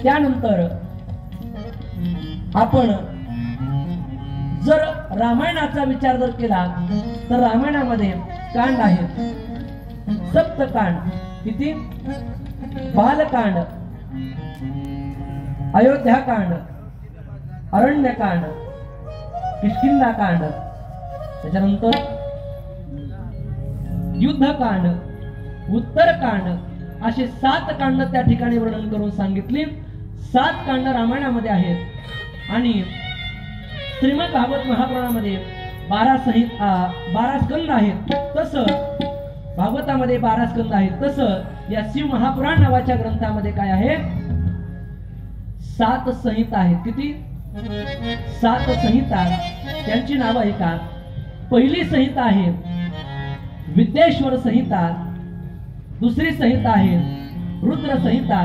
त्यानंतर आपण जर रामायणाचा विचार जर केला तर रामायणामध्ये कांड आहेत, सप्तकांड. किती? बालकांड, अयोध्याकांड, अरण्यकांड, किष्किंधाकांड, त्याच्यानंतर युद्धकांड, उत्तरकांड, असे 7 कांड त्या ठिकाणी वर्णन करून सांगितली. 7 कांड रामायणामध्ये आहेत आणि श्रीमद भागवत महापुराणामध्ये 12 स्कंद आहेत. तसं भागवतामध्ये 12 स्कंद आहेत. तसं या शिव महापुराण नावाच्या ग्रंथामध्ये काय आहे? 7 संहिता आहेत. किती? 7 संहिता. त्यांची नावं आहे का? पहिली संहिता आहे विद्येश्वर संहिता, दुसरी संहिता आहे रुद्र संहिता,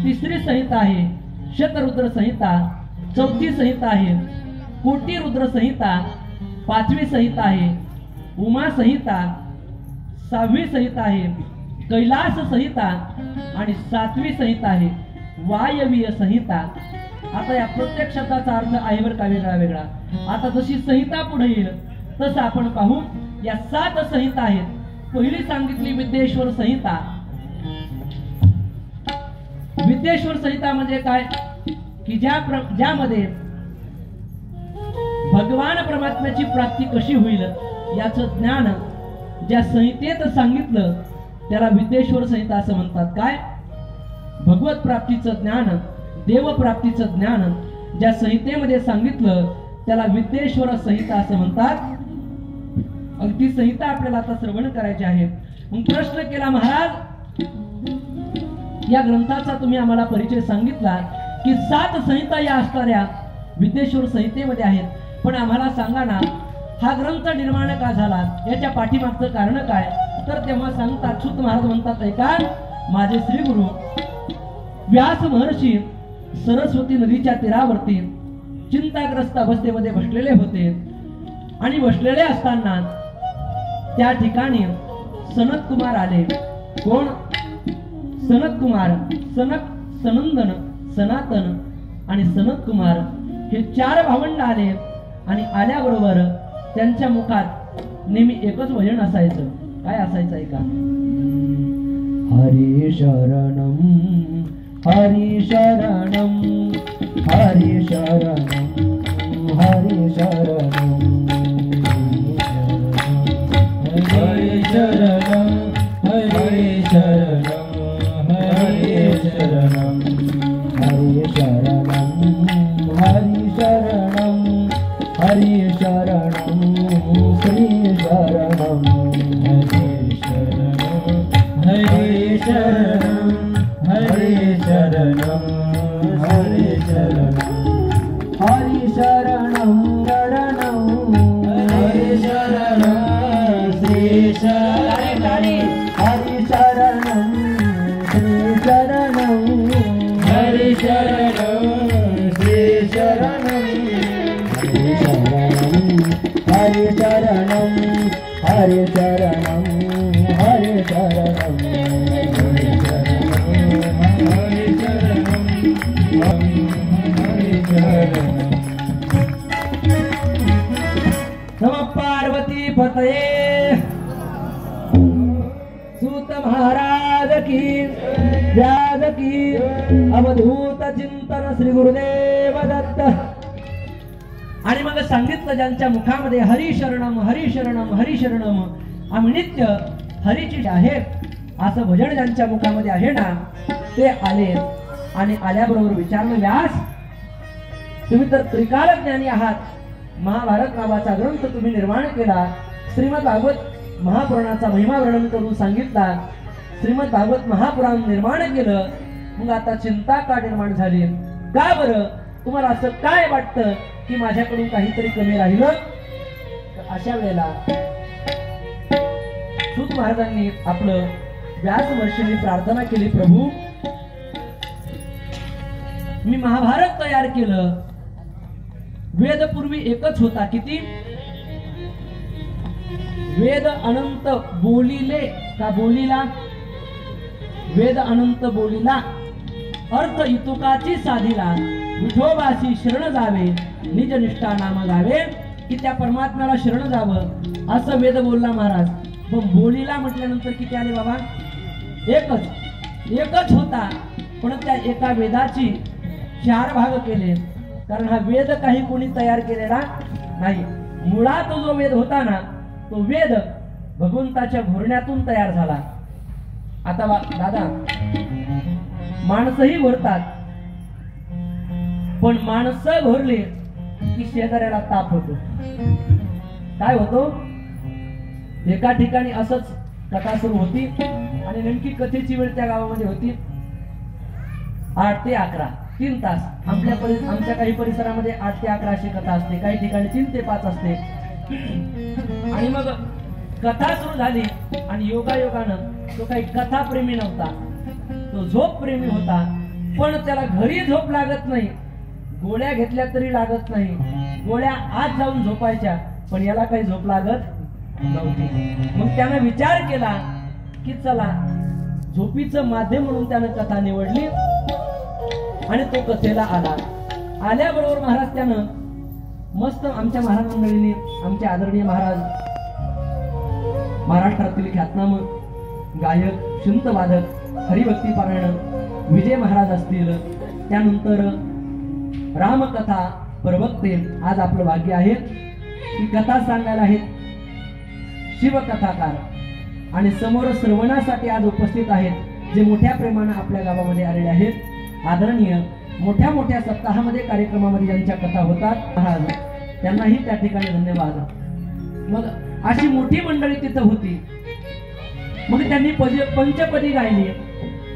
तिसरी संहिता आहे शतरुद्र संहिता, चौथी संहिता आहे कोटी रुद्र संहिता, 5वी संहिता आहे उमा संहिता, 6वी संहिता आहे कैलास संहिता आणि 7वी संहिता आहे वायवीय संहिता. आता या प्रत्येक शब्दाचा अर्थ आहे बरं का वेगळा वेगळा. आता जशी संहिता पुढे येईल तसं आपण पाहू. या 7 संहिता आहेत. पहिली सांगितली विद्येश्वर संहिता. विद्येश्वर संहिता म्हणजे काय? की ज्यामध्ये भगवान परमात्म्याची प्राप्ती कशी होईल याचं ज्ञान ज्या संहितेत सांगितलं त्याला विद्येश्वर संहिता असं म्हणतात. काय? भगवत प्राप्तीचं ज्ञान, देव प्राप्तीचं ज्ञान ज्या संहितेमध्ये सांगितलं त्याला विद्येश्वर संहिता असं म्हणतात. ती संहिता आपल्याला आता श्रवण करायची आहे. मग प्रश्न केला, महाराज या ग्रंथाचा तुम्ही आम्हाला परिचय सांगितला की 7 संहिता या असणाऱ्या विद्येश्वर संहितेमध्ये आहेत, पण आम्हाला सांगा ना हा ग्रंथ निर्माण का झाला, याच्या पाठीमागचं कारण काय? तर तेव्हा सांगतात, सूत महाराज म्हणतात, ऐका माझे श्री गुरु व्यास महर्षी सरस्वती नदीच्या तीरावरती चिंताग्रस्त अवस्थेमध्ये बसलेले होते आणि बसलेले असताना त्या ठिकाणी सनत कुमार आले. कोण? सनत कुमार. सनक, सनंदन, सनातन आणि सनत कुमार हे 4 भावंड आले आणि आल्याबरोबर त्यांच्या मुखात नेहमी एकच भजन असायचं. काय असायचं ऐका? हरी शरणम हरी शरणम हरी शरणम हरी शरणम हरे शरणम हरे शरणम हरे शरणम हरे शरणम हरे शरणम हरे शरणम श्री शरणम हरे शरणम हरे शरणम हरे शरणम हरे शरणम हरे शरणम शरणम हरे शरणम श्री शरणम हरे शरणम श्री शरणम हरे शरणम श्री शरणम हरे शरणम हरे शरणम हरे शरणम हरे शरणम. नमः पार्वती पतये. सूत महाराज की, व्यास की, अवधूत चिंतन श्री गुरुदेव दत्त. आणि मग सांगितलं ज्यांच्या मुखामध्ये हरी शरणम हरी शरणम हरी शरणम आम्ही नित्य हरीची आहेत असं भजन ज्यांच्या मुखामध्ये आहे ना ते आले आणि आल्याबरोबर विचारलं, व्यास तुम्ही तर त्रिकाल ज्ञानी आहात, महाभारत नावाचा ग्रंथ तुम्ही निर्माण केला, श्रीमद भागवत महापुराणाचा महिमा वर्णन करून सांगितला, श्रीमद भागवत महापुराण निर्माण केलं, मग आता चिंता का निर्माण झाली? का बरं? तुम्हाला असं काय वाटतं की माझ्याकडून काहीतरी कमी राहिलं? अशा वेळेला सूत महाराजांनी आपलं व्यास महर्षींनी प्रार्थना केली, प्रभू मी महाभारत तयार केलं, वेद पूर्वी एकच होता, किती? वेद अनंत बोलिले का बोलिला? वेद अनंत बोलिला अर्थ इतुकाची साधिला विठोबाशी शरण जावे निज निष्ठा नाम गावे की त्या परमात्म्याला शरण जावं असं वेद बोलला महाराज. पण बोलीला म्हटल्यानंतर किती आले बाबा? एकच होता. पण त्या एका वेदाची 4 भाग केले. कारण हा वेद काही कोणी तयार केलेला नाही. मुळात जो वेद होता ना तो वेद भगवंताच्या घोरण्यातून तयार झाला. आता दादा माणसंही घोरतात पण माणसं घोरली की शेजाऱ्याला ताप होतो. काय होतो? एका ठिकाणी असंच कथा सुरू होती आणि नेमकी कथेची वेळ त्या गावामध्ये होती 8 ते 11 3 तास. आमच्या काही परिसरामध्ये 8 ते 11 अशी कथा असते, काही ठिकाणी 3 ते 5 असते. आणि मग कथा सुरू झाली आणि योगायोगानं तो काही कथा प्रेमी नव्हता, तो झोप प्रेमी होता. पण त्याला घरी झोप लागत नाही, गोळ्या घेतल्या तरी लागत नाही, गोळ्या आत जाऊन झोपायच्या, पण याला काही झोप लागत नव्हती. मग त्यानं विचार केला की चला झोपीचं माध्यम म्हणून त्यानं कथा निवडली आणि तो कथेला आला. आल्याबरोबर महाराज त्यानं मस्त आमच्या महाराज मंडळीने, आमचे आदरणीय महाराज महाराष्ट्रातील ख्यातनाम गायक, शिंत वादक, हरिभक्ती पारायण विजय महाराज असतील, त्यानंतर रामकथा प्रवक्ते आज आपलं भाग्य आहे की कथा सांगायला आहेत शिवकथाकार आणि समोर श्रवणासाठी आज उपस्थित आहेत जे मोठ्या प्रेमानं आपल्या गावामध्ये आलेले आहेत. आदरणीय मोठ्या मोठ्या सप्ताहामध्ये कार्यक्रमामध्ये ज्यांच्या कथा होतात महाराज त्यांनाही त्या ठिकाणी धन्यवाद. मग अशी मोठी मंडळी तिथं होती. मग त्यांनी पंचपदी गायली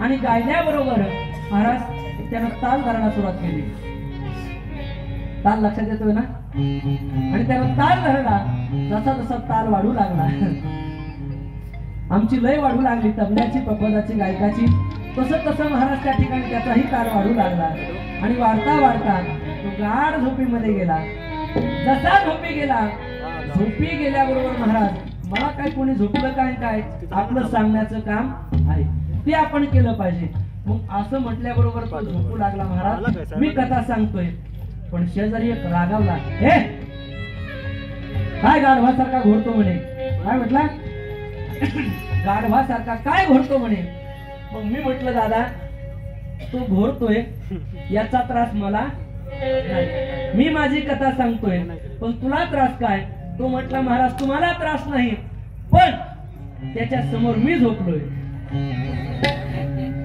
आणि गायल्याबरोबर महाराज त्यानं ताल धरायला सुरुवात केली. ताल लक्षात येतोय ना? आणि त्यानं ताल धरला. जसा जसा ताल वाढू लागला, आमची लय वाढू लागली, तबल्याची, पखवाजाची, गायकाची, तसं तसं महाराज त्या ठिकाणी त्याचाही ताल वाढू लागला. आणि वाढता वाढता तो गाढ झोपीमध्ये गेला. जसा झोपी गेला, झोपी गेल्याबरोबर महाराज मला काय कोणी झोपलं काय आपलं सांगण्याचं काम आहे ते आपण केलं पाहिजे. मग असं म्हटल्याबरोबर तो झोपू लागला. महाराज मी कथा सांगतोय पण शेजारी एक रागावला. हे काय गाढवासारखा घोरतो म्हणे. काय म्हटला? गाढवासारखा काय घोरतो म्हणे. मग मी म्हटलं दादा तो घोरतोय याचा त्रास मला नाही, मी माझी कथा सांगतोय पण तुला त्रास काय? तो म्हटला महाराज तुम्हाला त्रास नाही पण त्याच्या समोर मी झोपलोय.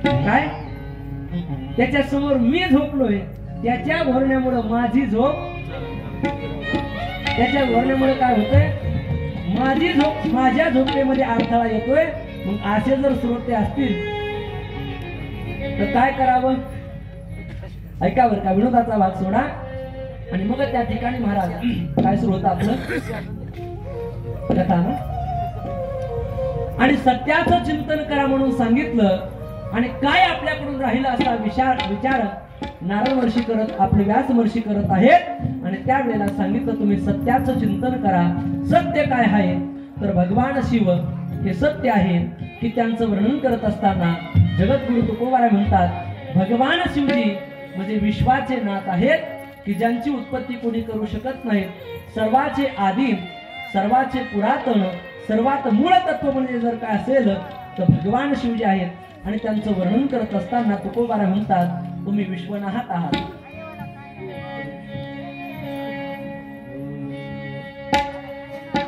काय? त्याच्या समोर मी झोपलोय, त्याच्या घोरण्यामुळे माझी झोप, त्याच्या घोरण्यामुळे काय होतंय? माझी झोप, माझ्या झोपेमध्ये अडथळा येतोय. मग असे जर श्रोते असतील तर काय करावं? ऐका बरं का, विनोदाचा भाग सोडा. आणि मग त्या ठिकाणी महाराज काय सुरू होतं आपलं कथा ना. आणि सत्याचं चिंतन करा म्हणून सांगितलं. आणि काय आपल्याकडून राहिलं असा विचार नारद महर्षी करत, आपले व्यास महर्षी करत आहेत. आणि त्यावेळेला सांगितलं तुम्ही सत्याचं चिंतन करा. सत्य काय आहे तर भगवान शिव हे सत्य आहे की त्यांचं वर्णन करत असताना जगद्गुरु तुकोबाराय म्हणतात भगवान शिवजी म्हणजे विश्वाचे नाथ आहेत की ज्यांची उत्पत्ती कोणी करू शकत नाही. सर्वाचे आदिम, सर्वाचे पुरातन, सर्वात मूळ तत्व म्हणजे जर काय असेल तर भगवान शिवजी आहेत. आणि त्यांचं वर्णन करत असताना तुकोबाराय म्हणतात तुम्ही विश्वनाथ आहात.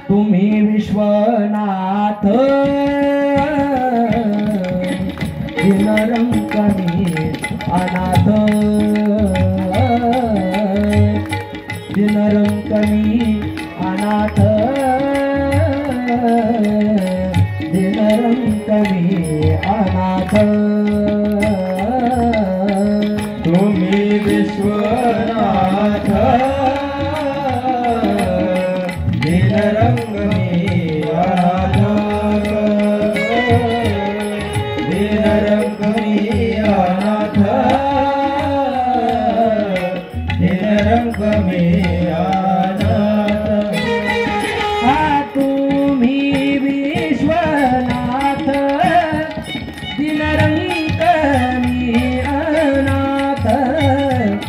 तुम्ही विश्वनाथ दिनरंकनी अनाथ, दिनरंकनी अनाथ, दिनरंकनी अनाथ. तुम्ही विश्वनाथ दिनरंकनी अनाथ, दिनरंकनी अनाथ, दिनरंकनी अनाथ. तुम्ही विश्वनाथ दिनरंकनी अनाथ, अनाथ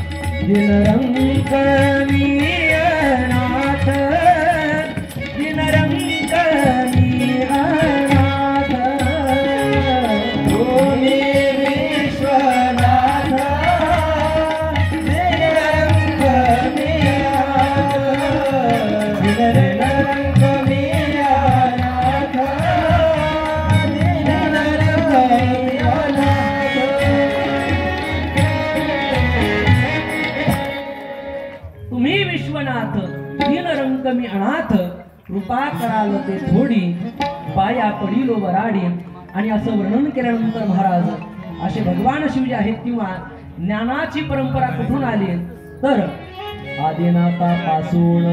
दिनरंग मी अनाथ दिनरंग मी अनाथ तुम्ही विश्वनाथ दिनरंग मी अनाथ दिनरंग मी अनाथ दिनरंग मी अनाथ तुम्ही विश्वनाथ दीनरंग मी अनाथ कृपा कराल ते थोडी पाया पडिलो वराडी. आणि असं वर्णन केल्यानंतर महाराज असे भगवान शिवजी आहेत किंवा ज्ञानाची परंपरा कुठून आली तर आदिनाथापासून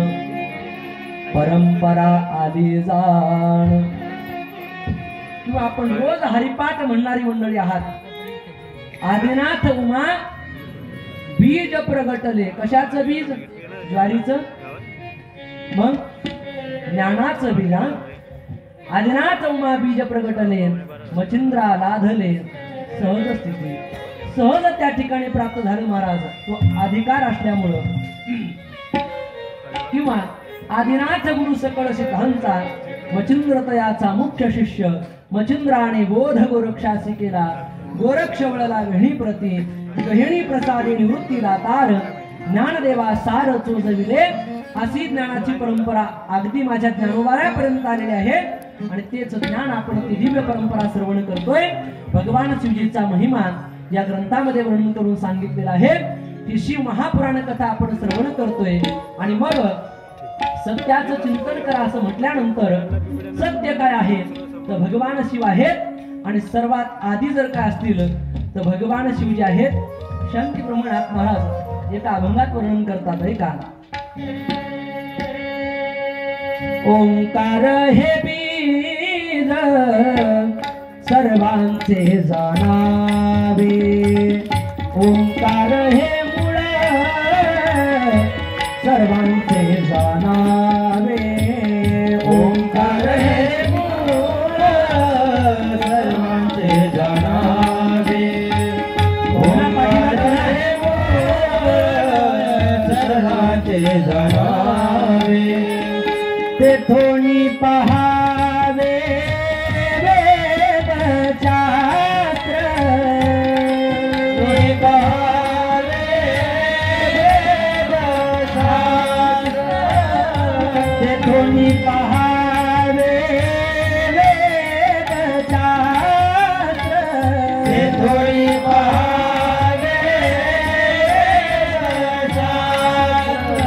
परंपरा आली जाण. किंवा आपण रोज हरिपाठ म्हणणारी मंडळी आहात. आदिनाथ उमा बीज प्रगटले. कशाचं बीज? ज्वारीचं. मग ज्ञानाचं बीज. आदिनाथ उमा बीज प्रगटले मचिंद्रा लाधले सहज स्थिती. सहज त्या ठिकाणी प्राप्त झाले महाराज. तो अधिकार असल्यामुळं किंवा आदिनाथ गुरु सकळ सिद्धांचा मचिंद्र तयाचा मुख्य शिष्य मचिंद्राने बोध गोरक्षासी केला. गोरक्ष वळला वेणी प्रती गहिणी प्रसादे निवृत्तीला तार. ज्ञानदेवा सार चोजविले. अशी ज्ञानाची परंपरा अगदी माझ्या ज्ञानोबाऱ्यापर्यंत आलेली आहे. आणि तेच ज्ञान आपण ती दिव्य परंपरा श्रवण करतोय. भगवान शिवजीचा महिमा या ग्रंथामध्ये वर्णन करून सांगितलेला आहे. ती शिव महापुराण कथा आपण श्रवण करतोय. आणि मग सत्याचं चिंतन करा असं म्हटल्यानंतर सत्य काय आहे तर भगवान शिव आहेत. आणि सर्वात आधी जर काय असतील तर भगवान शिवजी आहेत. शांती प्रमाणात महाराज एका अभंगात वर्णन करतात. ऐका. ओंकार हे बीज सर्वांचे जाणावे. ओंकार हे मूळ सर्वांचे जाणावे. ओंकार हे मूळ सर्वांचे जाणावे. ओंकार हे मूळ सर्वांचे जाणावे. तेथोनी पहावे वेदशास्त्र. तेथोनी पहावे वेदशास्त्र. तेथोनी पहावे वेदशास्त्र. तेथोनी पहावे वेदशास्त्र.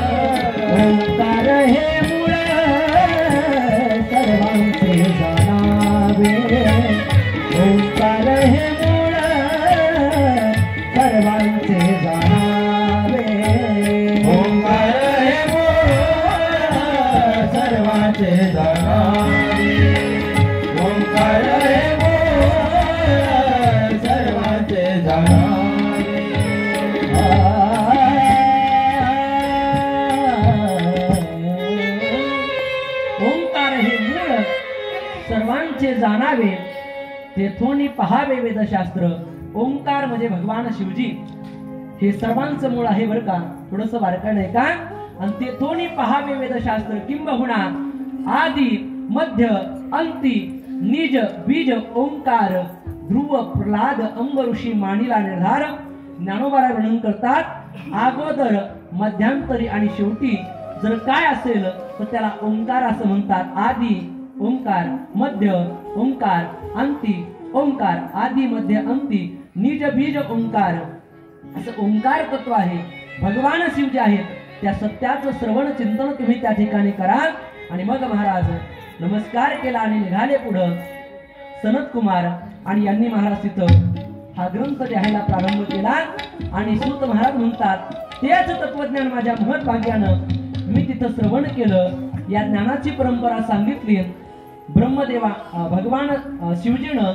ओंकार हे सर्वांचे जाणावे. ओंकार हे मूळ सर्वांचे जाणावे. ओंकार हे मूळ सर्वांचे जाणावे. ओंकार हे मूळ सर्वांचे जाणावे. ओंकार हे मूळ सर्वांचे जाणावे. तेथोनी पहावे वेदशास्त्र. ओंकार म्हणजे भगवान शिवजी हे सर्वांचं मूळ आहे बरं का. थोडस बारकाईने आहे का. आणि तेथोनी पहावे वेदशास्त्र किंबहुना आदि मध्य अंती निज बीज ओंकार ध्रुव प्रल्हाद अंब ऋषी मानिला निर्धार. ज्ञानोबारा वर्णन करतात अगोदर मध्यांतरी आणि शेवटी जर काय असेल तर त्याला ओंकार असं म्हणतात. आदि ओंकार, मध्य ओंकार, अंती ओंकार. आदि मध्य अंती निज बीज ओंकार असं ओंकार तत्व आहे. भगवान शिवजी आहेत. त्या सत्याचं श्रवण चिंतन तुम्ही त्या ठिकाणी करा. आणि मग महाराज नमस्कार केला आणि निघाले पुढं सनत कुमार. आणि यांनी महाराज तिथं हा ग्रंथ लिहायला प्रारंभ केला. आणि सूत महाराज म्हणतात तेच तत्वज्ञान माझ्या महत् भाग्यानं मी तिथं श्रवण केलं. या ज्ञानाची परंपरा सांगितली. ब्रह्मदेवा भगवान शिवजीनं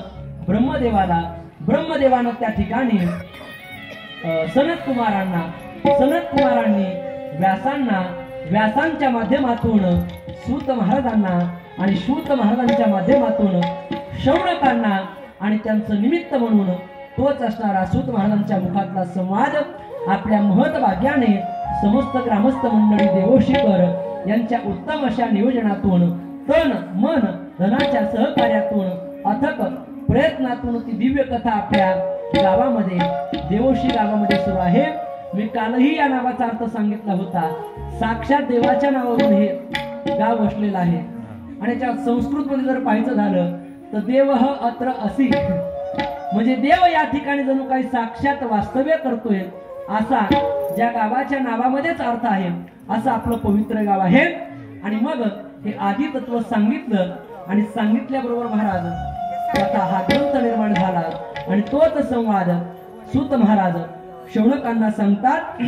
ब्रह्मदेवानं त्या ठिकाणी सनत कुमारांनी व्यासांच्या माध्यमातून सूत महाराजांना आणि सूत महाराजांच्या माध्यमातून शौनकांना आणि त्यांचं निमित्त म्हणून तोच असणारा सूत महाराजांच्या मुखातला संवाद आपल्या महत्भाग्याने समस्त ग्रामस्थ मंडळी देवोशीकर यांच्या उत्तम अशा नियोजनातून तन मन धनाच्या सहकार्यातून अथक प्रयत्नातून ती दिव्य कथा आपल्या गावामध्ये देवोशी गावामध्ये सुरू आहे. मी कालही या नावाचा अर्थ सांगितला होता. साक्षात देवाच्या नावावरून हे गाव वसलेलं आहे आणि त्या संस्कृत मध्ये जर पाहायचं झालं तर देवह अत्र असी म्हणजे देव या ठिकाणी जणू काही साक्षात वास्तव्य करतोय असा ज्या गावाच्या नावामध्येच अर्थ आहे. असं आपलं पवित्र गाव आहे. आणि मग हे आदी तत्व सांगितलं आणि सांगितल्याबरोबर महाराज स्वतः हा ग्रंथ निर्माण झाला आणि तोच संवाद सूत महाराज शौनकांना सांगतात.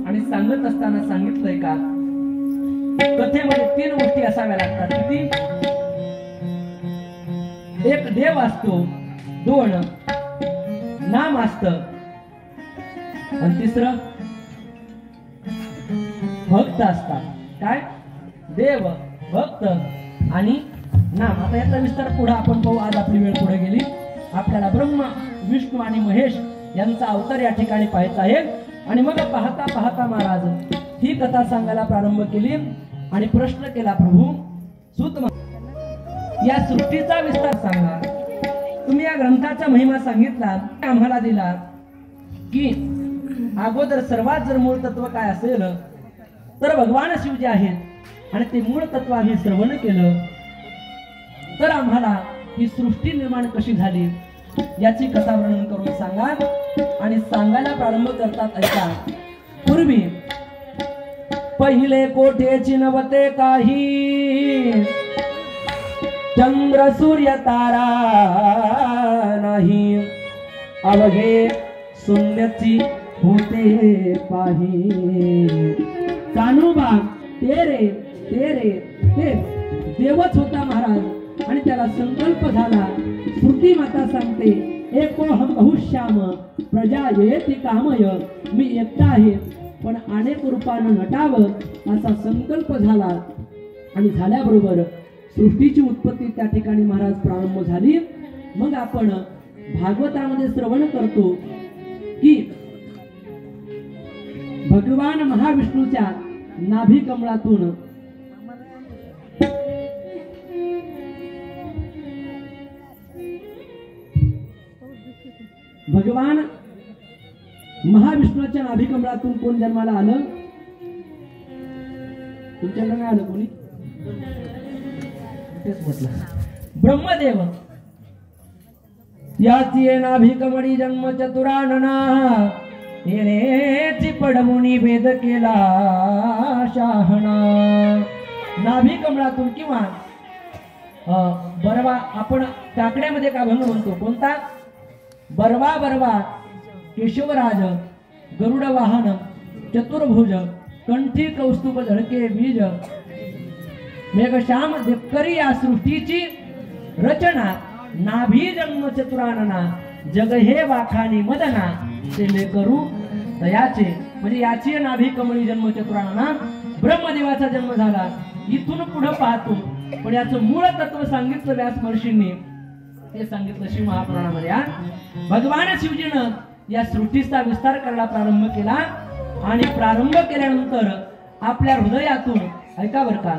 आणि सांगत असताना सांगितलंय का कथेमध्ये 3 गोष्टी असाव्या लागतात. किती? एक देव असतो, 2 नाम असत आणि 3 भक्त असतात. काय? देव, भक्त आणि नाम. आता याचा विस्तार पुढे आपण पाहू. आज आपली वेळ पुढे गेली. आपल्याला ब्रह्मा विष्णू आणि महेश यांचा अवतार या ठिकाणी पाहायचा आहे. आणि मग पाहता पाहता महाराज ही कथा सांगायला प्रारंभ केली आणि प्रश्न केला, प्रभू सूत या सृष्टीचा विस्तार सांगा. तुम्ही या ग्रंथाचा महिमा सांगितला, आम्हाला दिला की अगोदर सर्वात जर मूळ तत्व काय असेल तर भगवान शिव जे आहेत आणि ते मूळ तत्व आम्ही श्रवण केलं तर आम्हाला ही सृष्टी निर्माण कशी झाली याची कथा वर्णन करून सांगा. आणि सांगायला प्रारंभ करतात. ऐका. पूर्वी पहिले कोठेची नव्हते काही, चंद्र सूर्य तारा नाही, अवघे शून्याची होते पाही. कान्होबा तेरे तेरे ते देवच होता महाराज आणि त्याला संकल्प झाला. श्रुती माता सांगते एको हम बहुश्याम प्रजा येती कामय. मी एकटा आहे पण अनेक रूपानं नटावं असा संकल्प झाला आणि झाल्याबरोबर सृष्टीची उत्पत्ती त्या ठिकाणी महाराज प्रारंभ झाली. मग आपण भागवतामध्ये श्रवण करतो की भगवान महाविष्णूच्या नाभी कमळातून भगवान महाविष्णूच्या नाभी कमळातून कोण जन्माला आलं? तुमच्याकडे नाही आलं कोणी? तेच म्हटलं ब्रह्मदेव. याची नाभी कमळी जन्म चतुरानना, येण्याची पडमुनी भेद केला शहाणा. नाभी कमळातून किंवा बरवा, आपण टाकड्यामध्ये का भंग म्हणतो कोणता? बरवा बरवा केशवराज गरुड वाहन चतुर्भुज कंठी कौस्तुभ झळके बीज मेघश्याम देवकरी. या सृष्टीची रचना नाभी जन्म चतुरानना, जग हे वाखानी मदना ते मे करू तयाचे. म्हणजे याची नाभी कमळी जन्म चतुरानना, ब्रह्मदेवाचा जन्म झाला. इथून पुढे पाहतो पण याचं मूळ तत्व सांगितलं व्यास महर्षींनी, ते सांगितलं शिव महापुराणामध्ये. भगवान शिवजीनं या सृष्टीचा विस्तार करायला प्रारंभ केला आणि प्रारंभ केल्यानंतर आपल्या हृदयातून, ऐका बरं का,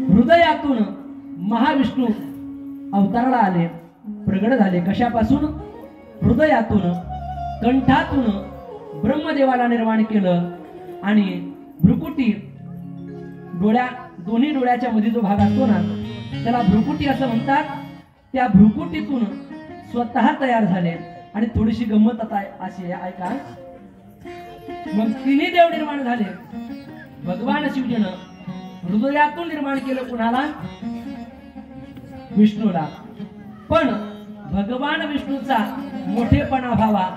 हृदयातून महाविष्णू अवताराला आले, प्रगट झाले. कशापासून? हृदयातून. कंठातून ब्रह्मदेवाला निर्माण केलं आणि भ्रुकुटी, दोन्ही डोळ्याच्या मध्ये जो भाग असतो ना त्याला भ्रुकुटी असं म्हणतात. त्या भ्रुकुटीतून स्वतः तयार झाले. आणि थोडीशी गंमत आता अशी आहे, ऐका. मग 3 देव निर्माण झाले. भगवान शिवजीनं हृदयातून निर्माण केलं कुणाला? विष्णूला. पण भगवान विष्णूचा मोठेपणा व्हावा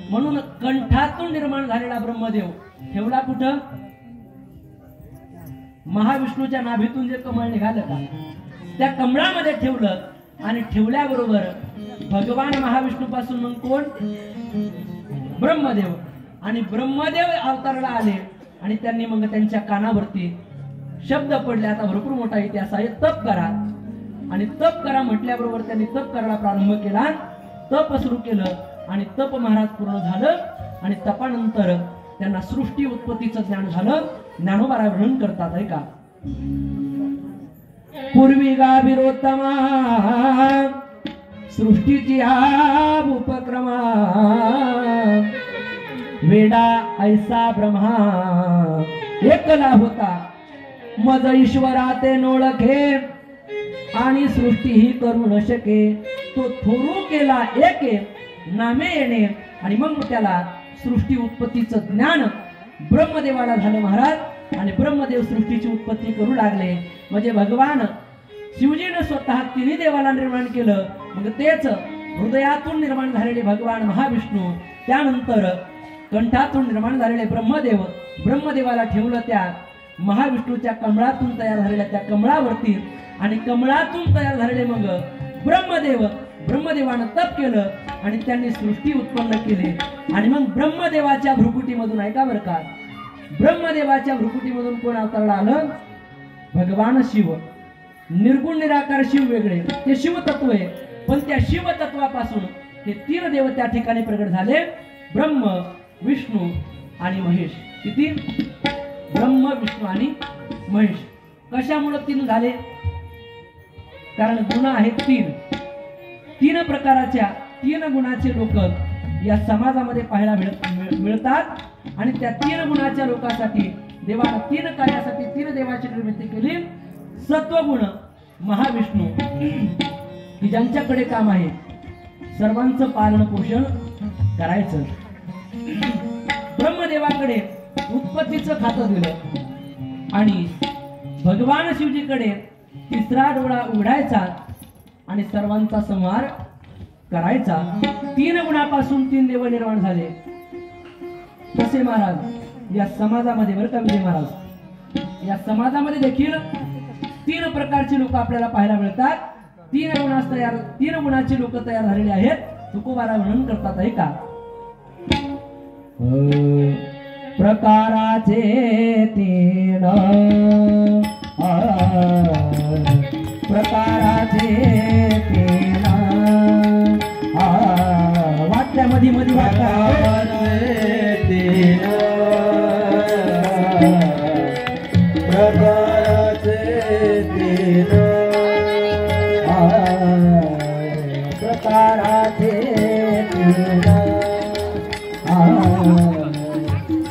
म्हणून कंठातून निर्माण झालेला ब्रह्मदेव ठेवला कुठं? महाविष्णूच्या नाभीतून जे कमळ निघालं का त्या कमळामध्ये ठेवलं. आणि ठेवल्याबरोबर भगवान महाविष्णू पासून मग कोण? ब्रह्मदेव. आणि ब्रह्मदेव अवताराला आले आणि त्यांनी मग त्यांच्या कानावरती शब्द पडले. आता भरपूर मोठा इतिहास आहे. तप करा. आणि तप करा म्हटल्याबरोबर त्यांनी तप करायला प्रारंभ केला तप सुरू केलं आणि तप महाराज पूर्ण झालं आणि तपानंतर त्यांना सृष्टी उत्पत्तीचं ज्ञान झालं. ज्ञानोबारा वर्णन करतात ऐका. पूर्वी गाभिरोत्तमा सृष्टीची हा उपक्रमा वेडा ऐसा ब्रह्मा एकला होता मज ईश्वरा ते नोळखे आणि सृष्टी ही करू न शके तो थोरू केला एके नामे येणे आणि मग त्याला सृष्टी उत्पत्तीचं ज्ञान ब्रह्मदेवाला झालं महाराज. आणि ब्रह्मदेव सृष्टीची उत्पत्ती करू लागले. म्हणजे भगवान शिवजीनं स्वतः तिन्ही देवाला निर्माण केलं. मग तेच हृदयातून निर्माण झालेले भगवान महाविष्णू, त्यानंतर कंठातून निर्माण झालेले ब्रह्मदेव, ब्रह्मदेवाला ठेवलं त्या महाविष्णूच्या कमळातून तयार झालेल्या त्या कमळावरती आणि कमळातून तयार झालेले मग ब्रह्मदेव, ब्रह्मदेवानं तप केलं आणि त्यांनी सृष्टी उत्पन्न केली. आणि मग ब्रह्मदेवाच्या भ्रुकुटीमधून ऐका बरं का, ब्रह्मदेवाच्या भ्रुकुटीमधून कोण अवतरला आलं? भगवान शिव. निर्गुण निराकार शिव वेगळे, ते शिवतत्व आहे. पण त्या शिवतत्वापासून हे तीन देव त्या ठिकाणी प्रगट झाले, ब्रह्म विष्णू आणि महेश. किती? ब्रह्म विष्णू आणि महेश. कशामुळे तीन झाले? कारण गुण आहेत तीन. तीन प्रकाराच्या तीन गुणाचे लोक या समाजामध्ये पाहायला मिळतात. आणि त्या तीन गुणाच्या लोकांसाठी देवानं तीन कार्यासाठी तीन देवाची निर्मिती केली. सत्वगुण महाविष्णू की ज्यांच्याकडे काम आहे सर्वांचं पालन पोषण करायचं. ब्रह्मदेवाकडे उत्पत्तीचं खातं दिलं आणि भगवान शिवजीकडे तिसरा डोळा उघडायचा आणि सर्वांचा संहार करायचा. तीन गुणापासून तीन देव निर्माण झाले. तसे महाराज या समाजामध्ये बरं का विजय महाराज, या समाजामध्ये देखील तीन प्रकारचे लोक आपल्याला पाहायला मिळतात. तीन गुणाचे लोक तयार झालेले आहेत. तुकोबारा वर्णन करतात ऐका. प्रकाराचे तीन, प्रकाराचे तीन, वाक्यामध्ये मध्ये प्रकाराचे तीन, प्रकाराचे तीन, प्रकाराचे तीन,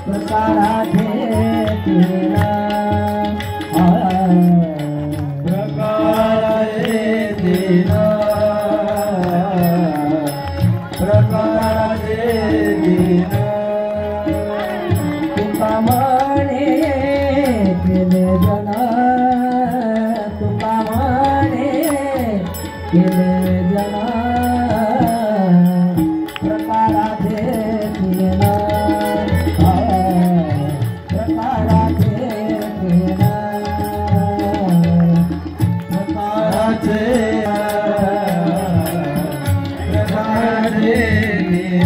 प्रकाराचे तीन, प्रकाराचे तीन, प्रकाराचे तीन. तुका म्हणे केले जन, तुका म्हणे केले जन, प्रकाराचे तीन, प्रकाराचे तीन, प्रकाराचे प्रकाराचे तीन.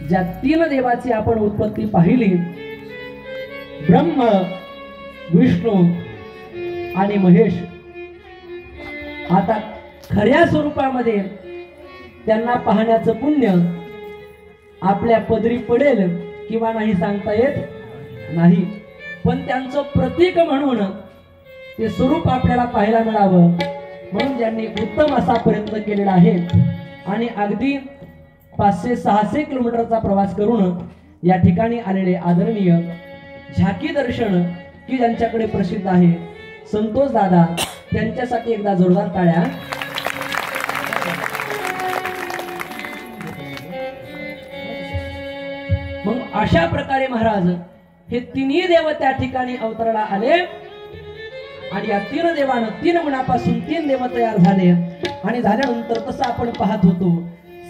ज्या तीन देवाची आपण उत्पत्ती पाहिली, ब्रह्म विष्णू आणि महेश, आता खऱ्या स्वरूपामध्ये त्यांना पाहण्याचं पुण्य आपल्या पदरी पडेल किंवा नाही सांगता येत नाही. पण त्यांचं प्रतीक म्हणून ते स्वरूप आपल्याला पाहायला मिळावं म्हणून ज्यांनी उत्तम असा प्रयत्न केलेला आहे आणि अगदी 500-600 किलोमीटरचा प्रवास करून या ठिकाणी आलेले आदरणीय झाकी दर्शन की ज्यांच्याकडे प्रसिद्ध आहे संतोष दादा, त्यांच्यासाठी एकदा जोरदार टाळ्या. मग अशा प्रकारे महाराज हे तिन्ही देव त्या ठिकाणी अवतरला आले आणि या 3 देवानं 3 गुणापासून 3 देव तयार झाले आणि झाल्यानंतर तसं आपण पाहत होतो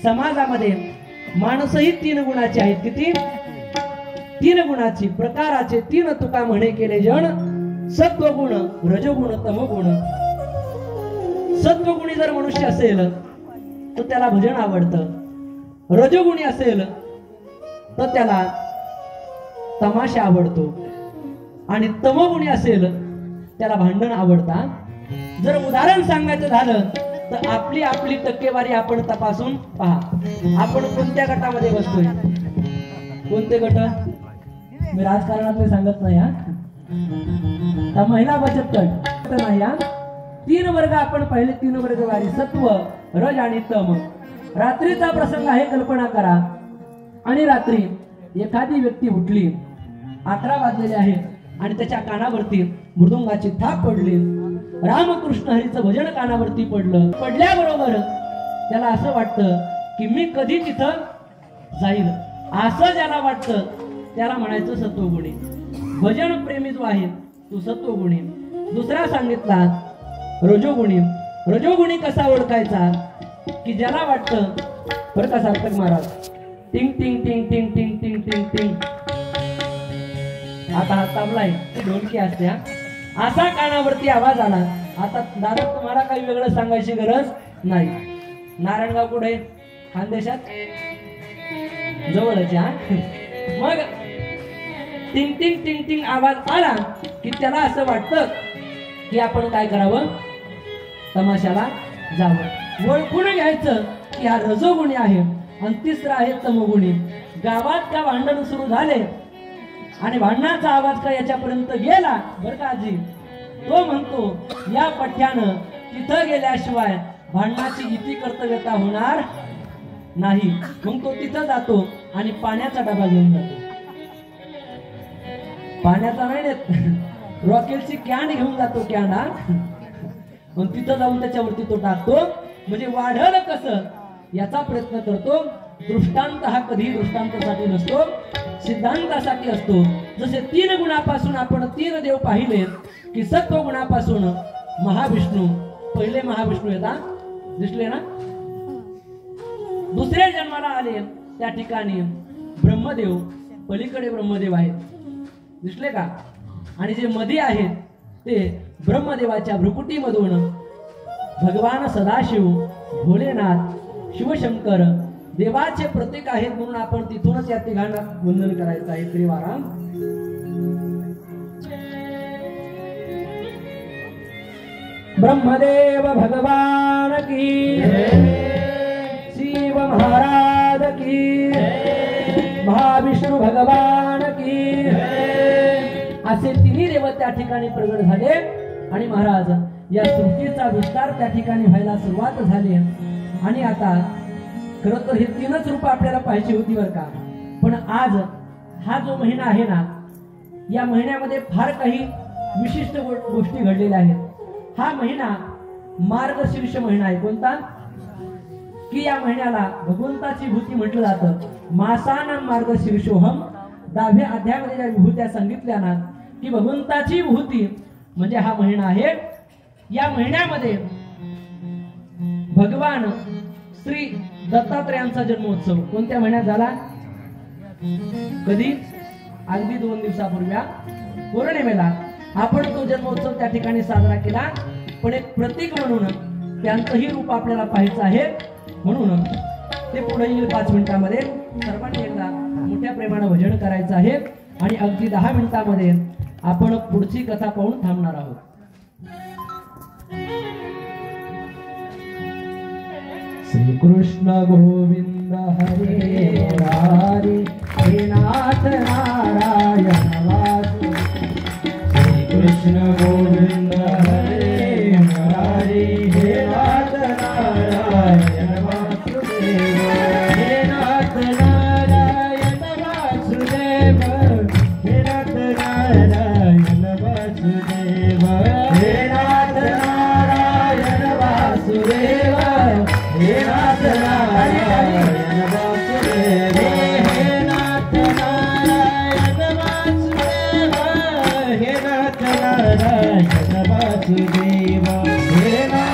समाजामध्ये माणसही 3 गुणाचे आहेत. किती? 3 गुणाची प्रकाराचे 3 तुका म्हणे केले जण, सत्वगुण, रजोगुण, तमोगुण. सत्वगुणी जर मनुष्य असेल तर त्याला भजन आवडतं, रजोगुणी असेल तर त्याला तमाशा आवडतो आणि तमोगुणी असेल त्याला भांडण आवडतात. जर उदाहरण सांगायचं झालं तर आपली आपली टक्केवारी आपण तपासून पहा. आपण कोणत्या गटामध्ये बसतोय? कोणते गट? मी राजकारणातले सांगत नाही हा, महिला बचत गट नाही हा. 3 वर्ग आपण पाहिले. 3 वर्ग वारी, सत्व, रज आणि तम. रात्रीचा प्रसंग आहे, कल्पना करा. आणि रात्री एखादी व्यक्ती उठली, 11 वाजलेले आहेत आणि त्याच्या कानावरती मृदुंगाची थाप पडली. रामकृष्ण हरीचं भजन कानावरती पडलं. पडल्याबरोबर त्याला असं वाटतं की मी कधी तिथं जाईल, असं ज्याला वाटतं त्याला म्हणायचं सत्वगुणी. भजन प्रेमी जो आहे तो सत्वगुणी. दुसरा सांगितला रजोगुणी. रजोगुणी कसा ओळखायचा? की ज्याला वाटतं बरं का सार्थक महाराज, टिंग टिंग टिंग टिंग टिंग टिंग टिंग टिंग, आता हात ताबलाय, ढोलकी असत्या, असा कानावरती आवाज आला. आता दादा तुम्हाला काही वेगळं सांगायची गरज नाही. नारायणगाव कुठे? खानदेशात जवळच. मग टिंग टिंग टिंग टिंग आवाज आला की त्याला असं वाटतं की आपण काय करावं? तमाशाला जावं. ओळखून घ्यायचं की हा रजोगुणी आहे आणि तिसरा आहे तमोगुणी. गावात का भांडण सुरू झाले आणि भांडणाचा आवाज का याच्यापर्यंत गेला बरं का आजी, तो म्हणतो या पठ्यानं तिथं गेल्याशिवाय भांडणाची इति कर्तव्यता होणार नाही. मग तो तिथं जातो आणि पाण्याचा डबा घेऊन जातो. पाण्याचा नाही देत, रॉकेलची कॅन घेऊन जातो. कॅन हा, मग तिथं जाऊन त्याच्यावरती तो टाकतो. म्हणजे वाढलं कसं याचा प्रयत्न करतो. दृष्टांत हा कधी दृष्टांतासाठी नसतो, सिद्धांतासाठी असतो. जसे 3 गुणापासून आपण 3 देव पाहिले की सत्व गुणापासून महाविष्णू, पहिले महाविष्णू येतात दिसले ना. दुसऱ्या जन्माला आले त्या ठिकाणी ब्रह्मदेव, पलीकडे ब्रह्मदेव आहेत दिसले का. आणि जे मध्ये आहेत ते ब्रह्मदेवाच्या भ्रुकुटीमधून भगवान सदाशिव, भोलेनाथ, शिवशंकर देवाचे प्रतीक आहेत म्हणून आपण तिथूनच या तिघांना वंदन करायचं आहे. त्रिवाराम. ब्रह्मदेव भगवान की, शिव महाराज की, महाविष्णू भगवान की, असे तिन्ही देव त्या ठिकाणी प्रगट झाले. आणि महाराज या सृष्टीचा विस्तार त्या ठिकाणी व्हायला सुरुवात झाली. आणि आता खरं तर हे 3च रूप आपल्याला पाहिजे होती बरं का. पण आज हा जो महिना आहे ना, या महिन्यामध्ये फार काही विशिष्ट गोष्टी घडलेल्या आहेत. हा महिना मार्गशीर्ष महिना आहे. कोणता? की या महिन्याला भगवंताची विभूती म्हटलं जातं. मासानं मार्गशीर्षोहम. 10व्या अध्यायामध्ये ज्या विभूत्या सांगितल्या ना की भगवंताची विभूती म्हणजे हा महिना आहे. या महिन्यामध्ये भगवान श्री दत्तात्रयांचा जन्मोत्सव कोणत्या महिन्यात झाला? कधी? अगदी 2 दिवसापूर्वी पौर्णिमेला आपण तो जन्मोत्सव त्या ठिकाणी साजरा केला. पण एक प्रतीक म्हणून त्यांचंही रूप आपल्याला पाहायचं आहे म्हणून ते पुढे येईल 5 मिनिटांमध्ये. सर्वांनी एकदा मोठ्या प्रेमानं भजन करायचं आहे आणि अगदी 10 मिनिटांमध्ये आपण पुढची कथा पाहून थांबणार आहोत. श्री कृष्ण गोविंद हरे मुरारी, हे नाथ नारायण वासुदेव. श्री कृष्ण गोविंद वासुदेव हे नाथ नारायण वासुदेव हे नाथ नारायण वासुदेव हे नाथ नारायण वासुदेव